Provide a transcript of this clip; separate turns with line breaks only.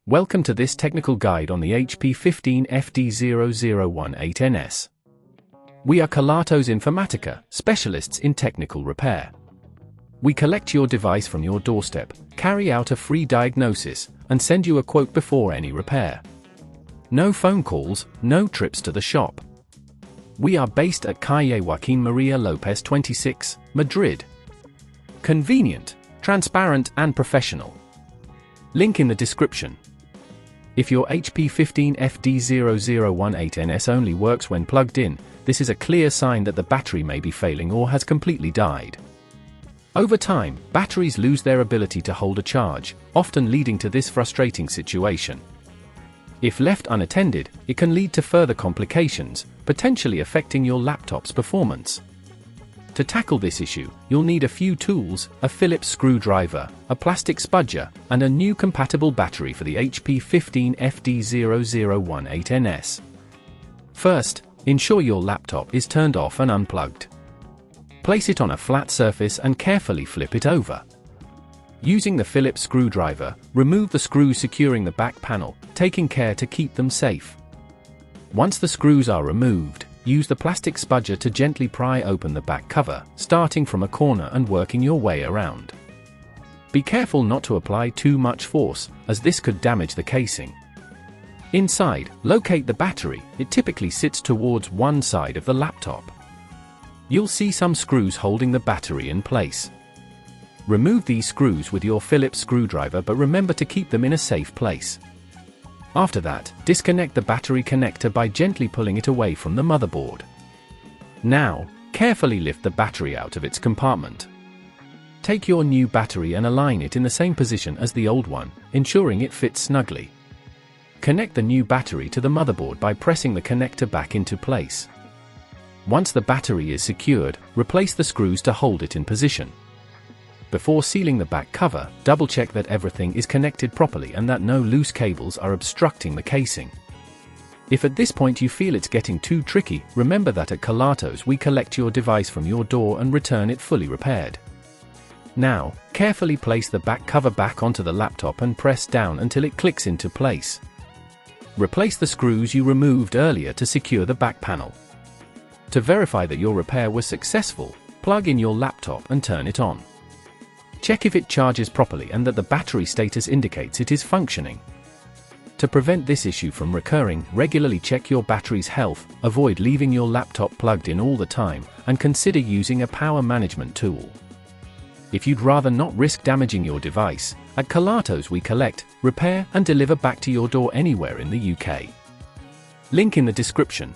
Welcome to this technical guide on the HP 15fd0018ns. We are Kelatos Informatica, specialists in technical repair. We collect your device from your doorstep, carry out a free diagnosis, and send you a quote before any repair. No phone calls, no trips to the shop. We are based at Calle Joaquín María López 26, Madrid. Convenient, transparent and professional. Link in the description. If your HP 15fd0018ns only works when plugged in, this is a clear sign that the battery may be failing or has completely died. Over time, batteries lose their ability to hold a charge, often leading to this frustrating situation. If left unattended, it can lead to further complications, potentially affecting your laptop's performance. To tackle this issue, you'll need a few tools: a Phillips screwdriver, a plastic spudger, and a new compatible battery for the HP 15fd0018ns. First, ensure your laptop is turned off and unplugged. Place it on a flat surface and carefully flip it over. Using the Phillips screwdriver, remove the screws securing the back panel, taking care to keep them safe. Once the screws are removed, use the plastic spudger to gently pry open the back cover, starting from a corner and working your way around. Be careful not to apply too much force, as this could damage the casing. Inside, locate the battery. It typically sits towards one side of the laptop. You'll see some screws holding the battery in place. Remove these screws with your Phillips screwdriver, but remember to keep them in a safe place. After that, disconnect the battery connector by gently pulling it away from the motherboard. Now, carefully lift the battery out of its compartment. Take your new battery and align it in the same position as the old one, ensuring it fits snugly. Connect the new battery to the motherboard by pressing the connector back into place. Once the battery is secured, replace the screws to hold it in position. Before sealing the back cover, double-check that everything is connected properly and that no loose cables are obstructing the casing. If at this point you feel it's getting too tricky, remember that at Kelatos we collect your device from your door and return it fully repaired. Now, carefully place the back cover back onto the laptop and press down until it clicks into place. Replace the screws you removed earlier to secure the back panel. To verify that your repair was successful, plug in your laptop and turn it on. Check if it charges properly and that the battery status indicates it is functioning. To prevent this issue from recurring, regularly check your battery's health, avoid leaving your laptop plugged in all the time, and consider using a power management tool. If you'd rather not risk damaging your device, at Kelatos we collect, repair and deliver back to your door anywhere in the UK. Link in the description.